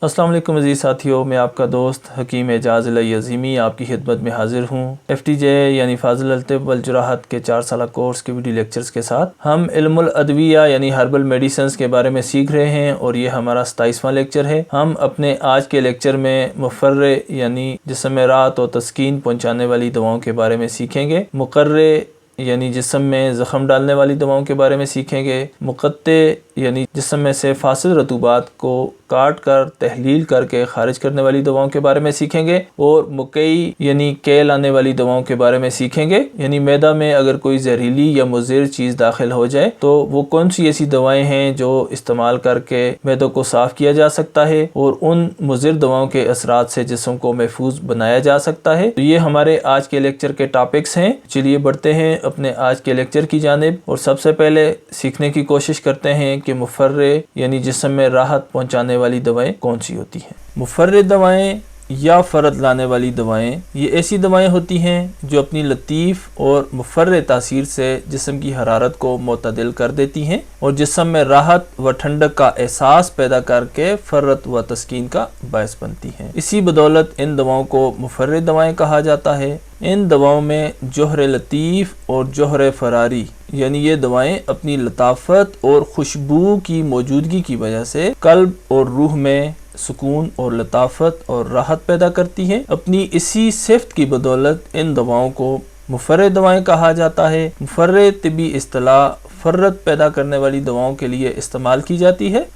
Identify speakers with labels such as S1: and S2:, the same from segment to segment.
S1: अस्सलाम वालेकुम अज़ीज़ साथियों, मैं आपका दोस्त हकीम एजाज़ अज़ीमी आपकी खिदमत में हाज़िर हूँ। FTJ यानी फ़ाज़िल अल-तिब वल जुराहत के 4 साला कोर्स के वीडियो लेक्चर्स के साथ हम इल्मुल अदविया यानी हर्बल मेडिसिन्स के बारे में सीख रहे हैं और ये हमारा 27वां लेक्चर है। हम अपने आज के लेक्चर में मुफ़र्रे यानी जिस्म में राहत और तस्कीन पहुँचाने वाली दवाओं के बारे में सीखेंगे। मुक़र्रे यानी जिस्म में ज़ख़म डालने वाली दवाओं के बारे में सीखेंगे। मुक़त्ते यानी जिस्म में से फासिल रतूबात को काट कर तहलील करके खारिज करने वाली दवाओं के बारे में सीखेंगे। और मुकई यानी कैल आने वाली दवाओं के बारे में सीखेंगे। यानी मैदा में अगर कोई जहरीली या मुज़िर चीज़ दाखिल हो जाए तो वो कौन सी ऐसी दवाएं हैं जो इस्तेमाल करके मैदों को साफ़ किया जा सकता है और उन मुज़िर दवाओं के असरात से जिस्म को महफूज बनाया जा सकता है। तो ये हमारे आज के लेक्चर के टॉपिक्स हैं। चलिए बढ़ते हैं अपने आज के लेक्चर की जानिब और सबसे पहले सीखने की कोशिश करते हैं कि मुफ़र्रे यानी जिस्म में राहत पहुँचाने वाली दवाएं कौन सी होती हैं। मुफ़र्रे दवाएं या फ़रत लाने वाली दवाएं ये ऐसी दवाएं होती हैं जो अपनी लतीफ़ और मुफ़र्रे तासीर से जिस्म की हरारत को मुतदिल कर देती हैं और जिस्म में राहत व ठंडक का एहसास पैदा करके फ़रत व तस्कीन का बायस बनती हैं। इसी बदौलत इन दवाओं को मुफ़र्रे दवाएं कहा जाता है। इन दवाओं में जोहर लतीफ़ और जोहर फ़रारी यानी ये दवाएं अपनी लताफत और खुशबू की मौजूदगी की वजह से कल्ब और रूह में सुकून और लताफत और राहत पैदा करती हैं। अपनी इसी सिफ्त की बदौलत इन दवाओं को मुफ़र्रे दवाएं कहा जाता है। मुफ़र्रे तिबी इस्तिलाह फ़र्रत पैदा करने वाली दवाओं के लिए इस्तेमाल की जाती है।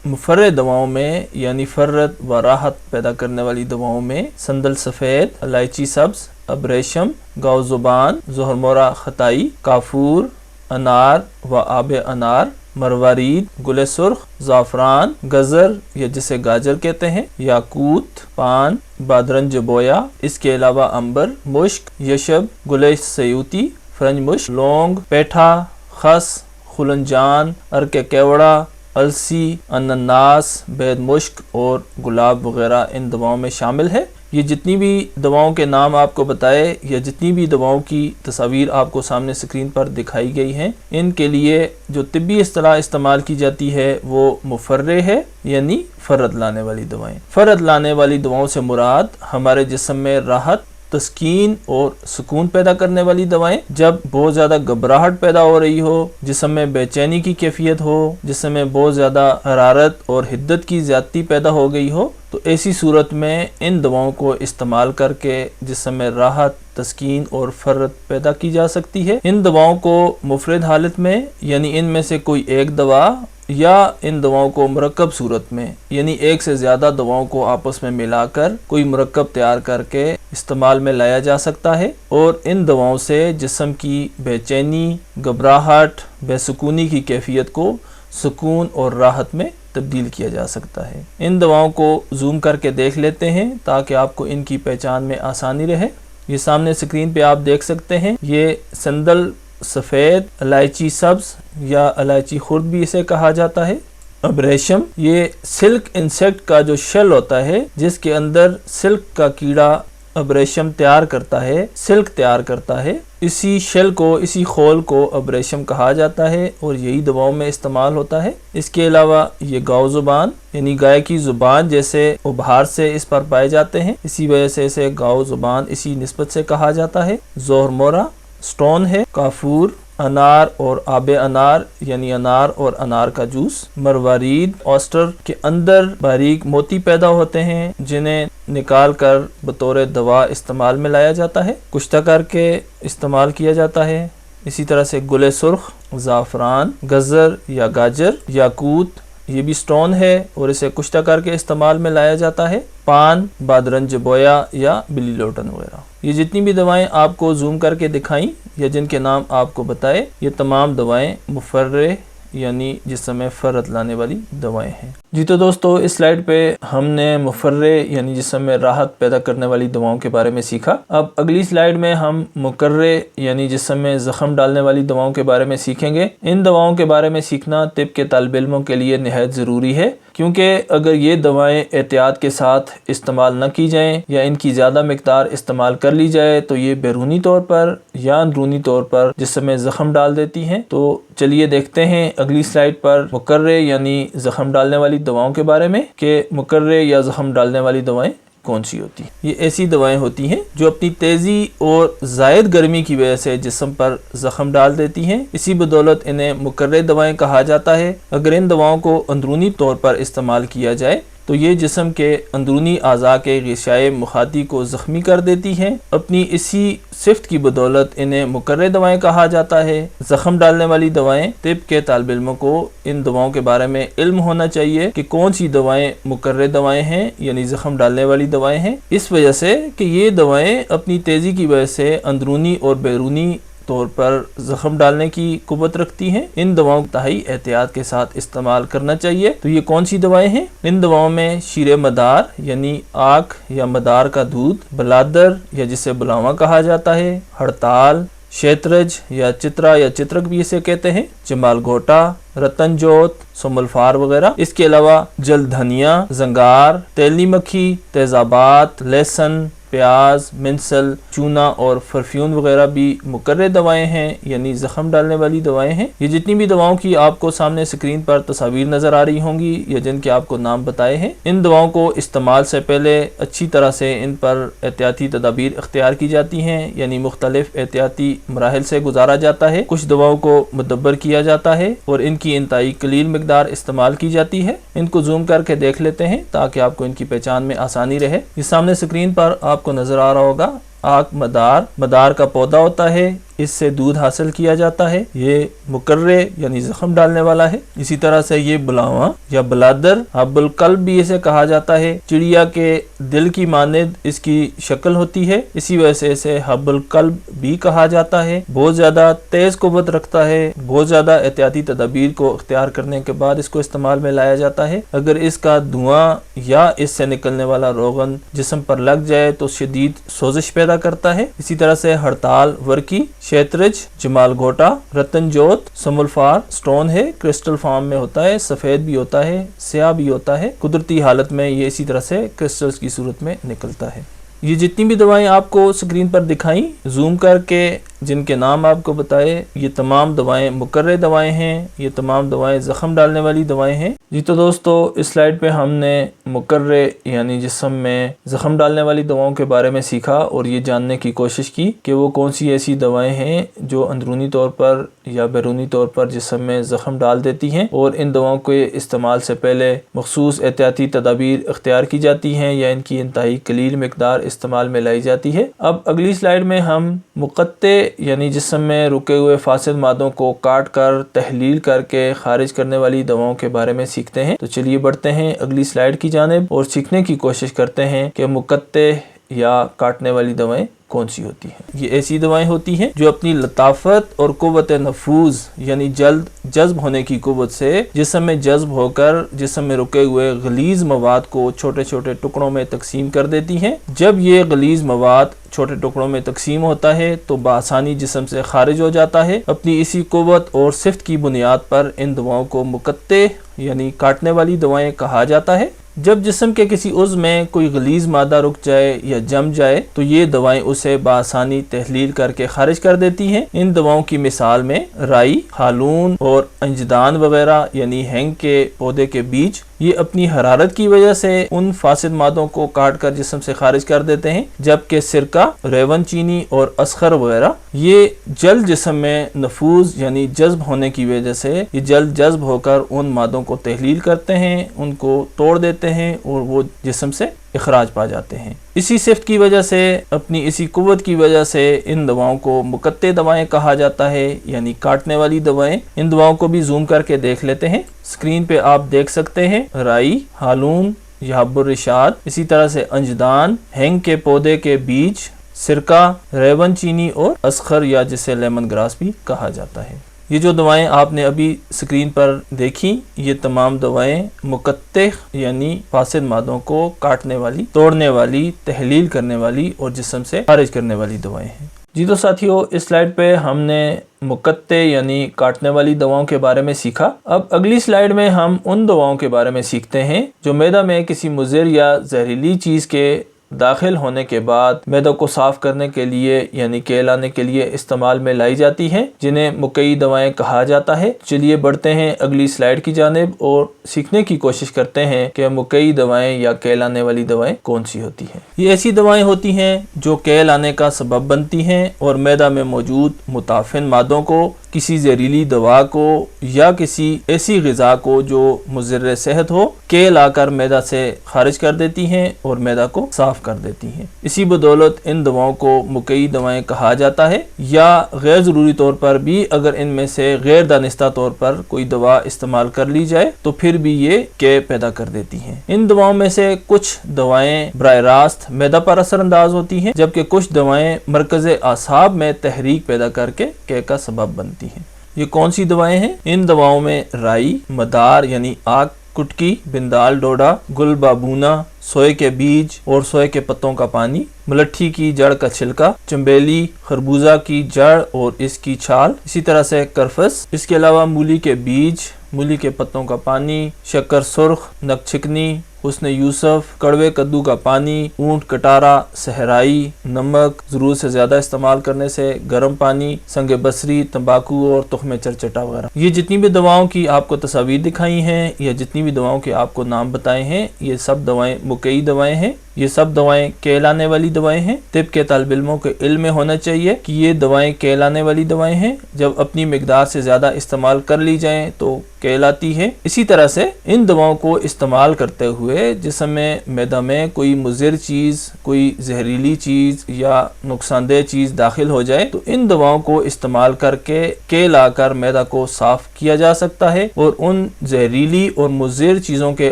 S1: मुफ़र्रे दवाओं में यानी फ़र्रत व राहत पैदा करने वाली दवाओं में संदल सफ़ेद, इलायची सब्ज़, अबरेशम, गाव ज़ुबान, ज़ोहरमोरा खताई, काफूर, अनार व आब अनार, मरवारीद, गुले सुर्ख, ज़ाफ़रान, गज़र या जिसे गाजर कहते हैं, याकूत, पान, बादरंज बोया, इसके अलावा अंबर, मुश्क, यशब, गुले सयूती, फ्रंज मुश्क, लौंग, पेठा, खस, खुलनजान, अर्के केवड़ा, अलसी, अनन्नास, बैद मुश्क और गुलाब वगैरह इन दवाओं में शामिल है। ये जितनी भी दवाओं के नाम आपको बताए या जितनी भी दवाओं की तस्वीर आपको सामने स्क्रीन पर दिखाई गई हैं, इनके लिए जो तिब्बी इस्तिलाह इस्तेमाल की जाती है वो मुफ़र्रे है यानी फ़रत लाने वाली दवाएं। फ़रत लाने वाली दवाओं से मुराद हमारे जिस्म में राहत, तस्कीन और सुकून पैदा करने वाली दवाएं। जब बहुत ज़्यादा घबराहट पैदा हो रही हो, जिस्म में बेचैनी की कैफियत हो, जिस्म में बहुत ज़्यादा हरारत और हिद्दत की ज़्यादती पैदा हो गई हो, तो ऐसी सूरत में इन दवाओं को इस्तेमाल करके जिस्म में राहत, तस्कीन और फ़र्रत पैदा की जा सकती है। इन दवाओं को मुफ़रद हालत में यानी इनमें से कोई एक दवा या इन दवाओं को मुरक्कब सूरत में यानी एक से ज़्यादा दवाओं को आपस में मिलाकर कोई मुरक्कब तैयार करके इस्तेमाल में लाया जा सकता है और इन दवाओं से जिस्म की बेचैनी, घबराहट, बेसुकूनी की कैफियत को सुकून और राहत में तब्दील किया जा सकता है। इन दवाओं को जूम करके देख लेते हैं ताकि आपको इनकी पहचान में आसानी रहे। ये सामने स्क्रीन पे आप देख सकते हैं, ये संदल सफ़ेद, इलायची सब्ज़ या इलायची खुर्द भी इसे कहा जाता है। अबरेशम ये सिल्क इंसेक्ट का जो शेल होता है जिसके अंदर सिल्क का कीड़ा अबरेशम तैयार करता है, सिल्क तैयार करता है, इसी शेल को, इसी खोल को अबरेशम कहा जाता है और यही दवाओं में इस्तेमाल होता है। इसके अलावा ये गाव ज़ुबान यानी गाय की ज़ुबान जैसे उभार से इस पर पाए जाते हैं, इसी वजह से इसे गाव ज़ुबान इसी निस्बत से कहा जाता है। ज़ोहरमोरा स्टोन है। काफूर, अनार और आब अनार यानी अनार और अनार का जूस। मरवारीद ऑस्टर के अंदर बारीक मोती पैदा होते हैं जिन्हें निकाल कर बतौर दवा इस्तेमाल में लाया जाता है, कुश्ता करके इस्तेमाल किया जाता है। इसी तरह से गुले सुर्ख, ज़ाफ़रान, गज़र या गाजर, याकूत ये भी स्टोन है और इसे कुश्ता करके इस्तेमाल में लाया जाता है। पान, बादरंज बोया या बिल्ली लोटन वगैरह। ये जितनी भी दवाएं आपको जूम करके दिखाई या जिनके नाम आपको बताए, ये तमाम दवाएं मुफ़र्रे यानी जिस्म में फ़रत लाने वाली दवाएं हैं। जी तो दोस्तों, इस स्लाइड पे हमने मुफ़र्रे यानी जिस्म में राहत पैदा करने वाली दवाओं के बारे में सीखा। अब अगली स्लाइड में हम मुकर्रे यानी जिस्म में ज़ख़म डालने वाली दवाओं के बारे में सीखेंगे। इन दवाओं के बारे में सीखना तिब के तालिब इल्मों के लिए निहायत ज़रूरी है کیونکہ اگر یہ دوائیں احتیاط کے ساتھ استعمال نہ کی جائیں یا ان کی زیادہ مقدار استعمال کر لی جائے تو یہ بیرونی طور پر یا اندرونی طور پر جسم میں زخم ڈال دیتی ہیں۔ تو چلیے دیکھتے ہیں اگلی سلائیڈ پر مقررے یعنی زخم ڈالنے والی دواؤں کے بارے میں کہ مقررے یا زخم ڈالنے والی دوائیں کون سی ہوتی ہیں۔ یہ ایسی دوائیں ہوتی ہیں جو اپنی تیزی اور زائد گرمی کی وجہ سے جسم پر زخم ڈال دیتی ہیں، اسی بدولت انہیں مقررے دوائیں کہا جاتا ہے۔ اگر ان دواؤں کو اندرونی طور پر استعمال کیا جائے تو یہ جسم کے اندرونی اعضاء کے غشائے مخاطی کو زخمی کر دیتی ہیں۔ اپنی اسی صفت کی بدولت انہیں مقررے دوائیں کہا جاتا ہے۔ زخم ڈالنے والی دوائیں، طب کے طالب علموں کو ان دواؤں کے بارے میں علم ہونا چاہیے کہ کون سی دوائیں مقررے دوائیں ہیں یعنی زخم ڈالنے والی دوائیں ہیں، اس وجہ سے کہ یہ دوائیں اپنی تیزی کی وجہ سے اندرونی اور بیرونی طور پر زخم ڈالنے کی قوت رکھتی ہیں۔ ان دواؤں کو انتہائی احتیاط کے ساتھ استعمال کرنا چاہیے۔ تو یہ کون سی دوائیں ہیں؟ ان دواؤں میں شیر مدار یعنی آنکھ یا مدار کا دودھ، بلادر یا جسے بلاواں کہا جاتا ہے، ہڑتال، شیترج یا چترا یا چترک بھی اسے کہتے ہیں، جمال گھوٹا، رتن جوت، سملفار وغیرہ۔ اس کے علاوہ جل دھنیا، زنگار، تیلی مکھی، تیزابات، لہسن، پیاز، منسل، چونا اور پرفیون وغیرہ بھی مقررے دوائیں ہیں یعنی زخم ڈالنے والی دوائیں ہیں۔ یہ جتنی بھی دواؤں کی آپ کو سامنے سکرین پر تصاویر نظر آ رہی ہوں گی یا جن کے آپ کو نام بتائے ہیں، ان دواؤں کو استعمال سے پہلے اچھی طرح سے ان پر احتیاطی تدابیر اختیار کی جاتی ہیں، یعنی مختلف احتیاطی مراحل سے گزارا جاتا ہے۔ کچھ دواؤں کو مدبر کیا جاتا ہے اور ان کی انتہائی قلیل مقدار استعمال کی جاتی ہے۔ ان کو زوم کر کے دیکھ لیتے ہیں تاکہ آپ کو ان کی پہچان میں آسانی رہے۔ یہ سامنے سکرین پر آپ کو نظر آ رہا ہوگا آنکھ مدار کا پودا ہوتا ہے، اس سے دودھ حاصل کیا جاتا ہے، یہ مقررے یعنی زخم ڈالنے والا ہے۔ اسی طرح سے یہ بلاواں یا بلادر، حب القلب بھی اسے کہا جاتا ہے، چڑیا کے دل کی مانند اس کی شکل ہوتی ہے، اسی وجہ سے اسے حب القلب بھی کہا جاتا ہے۔ بہت زیادہ تیز قوت رکھتا ہے، بہت زیادہ احتیاطی تدابیر کو اختیار کرنے کے بعد اس کو استعمال میں لایا جاتا ہے۔ اگر اس کا دھواں یا اس سے نکلنے والا روغن جسم پر لگ جائے تو شدید سوزش پیدا کرتا ہے۔ اسی طرح سے ہڑتال، ورکی، شیترج، جمال گھوٹا، رتن جوت، سملفار سٹون ہے، کرسٹل فارم میں ہوتا ہے، سفید بھی ہوتا ہے، سیاہ بھی ہوتا ہے، قدرتی حالت میں یہ اسی طرح سے کرسٹلز کی صورت میں نکلتا ہے۔ یہ جتنی بھی دوائیں آپ کو سکرین پر دکھائیں، زوم کر کے جن کے نام آپ کو بتائے، یہ تمام دوائیں مقررے دوائیں ہیں، یہ تمام دوائیں زخم ڈالنے والی دوائیں ہیں۔ جی تو دوستو، اس سلائیڈ پہ ہم نے مقررے یعنی جسم میں زخم ڈالنے والی دواؤں کے بارے میں سیکھا اور یہ جاننے کی کوشش کی کہ وہ کون سی ایسی دوائیں ہیں جو اندرونی طور پر یا بیرونی طور پر جسم میں زخم ڈال دیتی ہیں، اور ان دواؤں کے استعمال سے پہلے مخصوص احتیاطی تدابیر اختیار کی جاتی ہیں یا ان کی انتہائی قلیل مقدار استعمال میں لائی جاتی ہے۔ اب اگلی سلائیڈ میں ہم مقطع یعنی جسم میں رکے ہوئے فاسد مادوں کو کاٹ کر تحلیل کر کے خارج کرنے والی دواؤں کے بارے میں سیکھتے ہیں۔ تو چلیے بڑھتے ہیں اگلی سلائیڈ کی جانب اور سیکھنے کی کوشش کرتے ہیں کہ مقطع یا کاٹنے والی دوائیں کون سی ہوتی ہیں۔ یہ ایسی دوائیں ہوتی ہیں جو اپنی لطافت اور قوت نفوذ یعنی جلد جذب ہونے کی قوت سے جسم میں جذب ہو کر جسم میں رکے ہوئے غلیظ مواد کو چھوٹے چھوٹے ٹکڑوں میں تقسیم کر دیتی ہیں۔ جب یہ غلیظ مواد چھوٹے ٹکڑوں میں تقسیم ہوتا ہے تو بآسانی جسم سے خارج ہو جاتا ہے۔ اپنی اسی قوت اور صفت کی بنیاد پر ان دواؤں کو مقطع یعنی کاٹنے والی دوائیں کہا جاتا ہے۔ جب جسم کے کسی عضو میں کوئی غلیظ مادہ رک جائے یا جم جائے تو یہ دوائیں اسے بآسانی تحلیل کر کے خارج کر دیتی ہیں۔ ان دواؤں کی مثال میں رائی، ہالون اور انجدان وغیرہ یعنی ہینگ کے پودے کے بیج، یہ اپنی حرارت کی وجہ سے ان فاسد مادوں کو کاٹ کر جسم سے خارج کر دیتے ہیں، جبکہ سرکہ، ریون چینی اور اسخر وغیرہ یہ جلد جسم میں نفوذ یعنی جذب ہونے کی وجہ سے یہ جلد جذب ہو کر ان مادوں کو تحلیل کرتے ہیں، ان کو توڑ دیتے ہیں اور وہ جسم سے اخراج پا جاتے ہیں۔ اسی صفت کی وجہ سے، اپنی اسی قوت کی وجہ سے ان دواؤں کو مقطع دوائیں کہا جاتا ہے یعنی کاٹنے والی دوائیں۔ ان دواؤں کو بھی زوم کر کے دیکھ لیتے ہیں۔ اسکرین پہ آپ دیکھ سکتے ہیں رائی، ہالون یا حب الرشاد، اسی طرح سے انجدان، ہینگ کے پودے کے بیج، سرکہ، ریون چینی اور اسخر یا جسے لیمن گراس بھی کہا جاتا ہے۔ یہ جو دوائیں آپ نے ابھی سکرین پر دیکھی، یہ تمام دوائیں مقطع یعنی فاسد مادوں کو کاٹنے والی، توڑنے والی، تحلیل کرنے والی اور جسم سے خارج کرنے والی دوائیں ہیں۔ جی تو ساتھیو، اس سلائیڈ پہ ہم نے मुकत्ते यानी काटने वाली दवाओं के बारे में सीखा। अब अगली स्लाइड में हम उन दवाओं के बारे में सीखते हैं जो मैदा में किसी मुज़र या जहरीली चीज़ के दाखिल होने के बाद मैदे को साफ करने के लिए यानी कहलाने के लिए इस्तेमाल में लाई जाती हैं, जिन्हें मुकई दवाएं कहा जाता है। चलिए बढ़ते हैं अगली स्लाइड की जानिब और सीखने की कोशिश करते हैं कि मुकई दवाएं या कहलाने वाली दवाएं कौन सी होती हैं। ये ऐसी दवाएं होती हैं जो कहलाने का सबब बनती हैं और मैदा में मौजूद मुताफिन मादों को, किसी जहरीली दवा को या किसी ऐसी ग़िज़ा को जो मुज़र्र सेहत हो के लाकर मैदा से खारिज कर देती हैं और मैदा को साफ कर देती हैं। इसी बदौलत इन दवाओं को मुकई दवाएं कहा जाता है, या गैर ज़रूरी तौर पर भी अगर इनमें से गैर दानिस्ता तौर पर कोई दवा इस्तेमाल कर ली जाए तो फिर भी ये के पैदा कर देती हैं। इन दवाओं में से कुछ दवाएं बराह रास्त मैदा पर असरअंदाज होती हैं, जबकि कुछ दवाएं मरकज़ आसाब में तहरीक पैदा करके के का सबब बनती हैं। ये कौन सी दवाएं हैं? इन दवाओं में राई, मदार यानी आग, कुटकी, बिंदाल डोडा, गुल बाबूना, सोए के बीज और सोए के पत्तों का पानी, मलट्ठी की जड़ का छिलका, चंबेली, खरबूजा की जड़ और इसकी छाल, इसी तरह से करफस, इसके अलावा मूली के बीज, मूली के पत्तों का पानी, शक्कर सुर्ख, नकचिकनी, हुस्न यूसुफ, कड़वे कद्दू का पानी, ऊंट कटारा, सहराई, नमक, ज़रूरत से ज़्यादा इस्तेमाल करने से गर्म पानी, संग बसरी, तंबाकू और तुख्म चरचटा वगैरह। ये जितनी भी दवाओं की आपको तस्वीर दिखाई हैं या जितनी भी दवाओं के आपको नाम बताए हैं, ये सब दवाएं मुकई दवाएं हैं। ये सब दवाएं कहलाने वाली दवाएं हैं। तिब के तालिब इल्मों के इल्म में होना चाहिए कि ये दवाएं कहलाने वाली दवाएं हैं। जब अपनी मिकदार से ज़्यादा इस्तेमाल कर ली जाएं तो कहलाती है। इसी तरह से इन दवाओं को इस्तेमाल करते हुए जिस्म में मैदा में कोई मुज़िर चीज़, कोई जहरीली चीज़ या नुकसानदेह चीज़ दाखिल हो जाए तो इन दवाओं को इस्तेमाल करके कहलाकर मैदा को साफ किया जा सकता है और उन जहरीली और मुज़िर चीज़ों के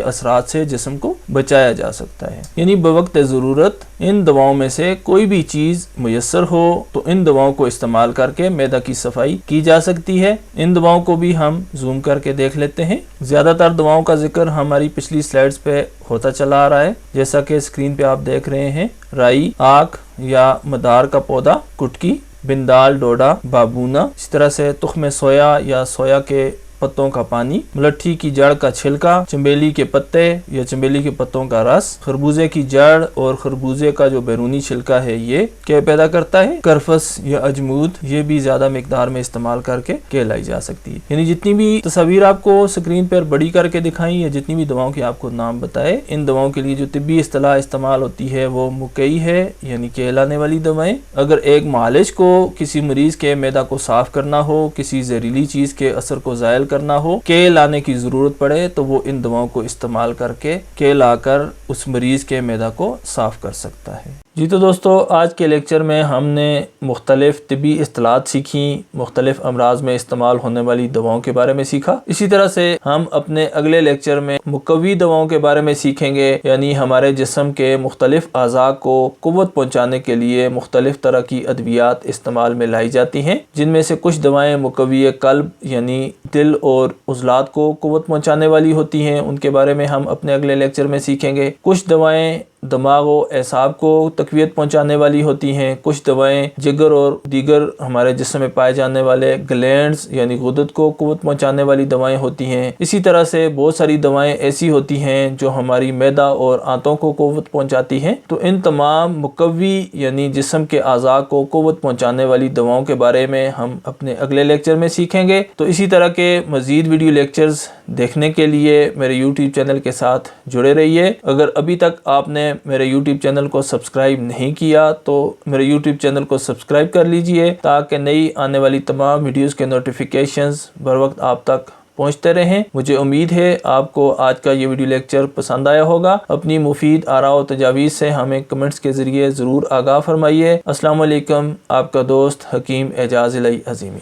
S1: असरात से जिस्म को बचाया जा सकता है। यानी वक्त ज़रूरत इन दवाओं में से कोई भी चीज़ मुयस्सर हो तो इन दवाओं को इस्तेमाल करके मैदा की सफाई की जा सकती है। इन दवाओं को भी हम जूम करके देख लेते हैं। ज़्यादातर दवाओं का जिक्र हमारी पिछली स्लाइड्स पे होता चला आ रहा है, जैसा कि स्क्रीन पे आप देख रहे हैं। राई, आक या मदार का पौधा, कुटकी, बिंदाल डोडा, बाबूना, इस तरह से तुख्म सोया या सोया के पत्तों का पानी, मलट्ठी की जड़ का छिलका, चंबेली के पत्ते या चंबेली के पत्तों का रस, खरबूजे की जड़ और खरबूजे का जो बैरूनी छिलका है ये क्या पैदा करता है? करफस या अजमूद, ये भी ज्यादा मिकदार में इस्तेमाल करके कहलाई जा सकती है। यानी जितनी भी तस्वीर आपको स्क्रीन पर बड़ी करके दिखाई या जितनी भी दवाओं के आपको नाम बताए, इन दवाओं के लिए जो तिब्बी इस्तिलाह इस्तेमाल होती है वो मुकई है, यानी कहलाने वाली दवाएं। अगर एक मालिश को किसी मरीज के मैदा को साफ करना हो, किसी जहरीली चीज के असर को ज़ायल करना हो, के लाने की ज़रूरत पड़े तो वो इन दवाओं को इस्तेमाल करके के लाकर उस मरीज़ के मैदा को साफ़ कर सकता है। जी तो दोस्तों, आज के लेक्चर में हमने मुख्तलिफ तिब्बी इस्तिलाहात सीखी, मुख्तलिफ अमराज में इस्तेमाल होने वाली दवाओं के बारे में सीखा। इसी तरह से हम अपने अगले लेक्चर में मुकव्वी दवाओं के बारे में सीखेंगे, यानी हमारे जिस्म के मुख्तलिफ अज़ा को क़ुव्वत पहुँचाने के लिए मुख्तलिफ तरह की अद्वियात इस्तेमाल में लाई जाती हैं, जिनमें से कुछ दवाएँ मुकव्वी क़ल्ब यानी दिल और उज़लात को क़ुव्वत पहुँचाने वाली होती हैं, उनके बारे में हम अपने अगले लेक्चर में सीखेंगे। कुछ दवाएँ दिमाग और एसाब को तक़वियत पहुँचाने वाली होती हैं, कुछ दवाएं जिगर और दीगर हमारे जिस्म में पाए जाने वाले ग्लैंड्स यानी गुदत को क़ुव्वत पहुँचाने वाली दवाएं होती हैं। इसी तरह से बहुत सारी दवाएं ऐसी होती हैं जो हमारी मैदा और आंतों को क़ुव्वत पहुँचाती हैं। तो इन तमाम मुकव्वी यानी जिस्म के अज़ा को क़ुव्वत पहुँचाने वाली दवाओं के बारे में हम अपने अगले लेक्चर में सीखेंगे। तो इसी तरह के मज़ीद वीडियो लेक्चर्स देखने के लिए मेरे यूट्यूब चैनल के साथ जुड़े रहिए। अगर अभी तक आपने मेरे YouTube चैनल को सब्सक्राइब नहीं किया तो मेरे YouTube चैनल को सब्सक्राइब कर लीजिए, ताकि नई आने वाली तमाम वीडियोस के नोटिफिकेशंस बर वक्त आप तक पहुंचते रहें। मुझे उम्मीद है आपको आज का ये वीडियो लेक्चर पसंद आया होगा। अपनी मुफीद आरा और तजावीज़ से हमें कमेंट्स के ज़रिए ज़रूर आगाह फरमाइए। अस्सलाम वालेकुम, आपका दोस्त हकीम एजाज़ अज़ीमी।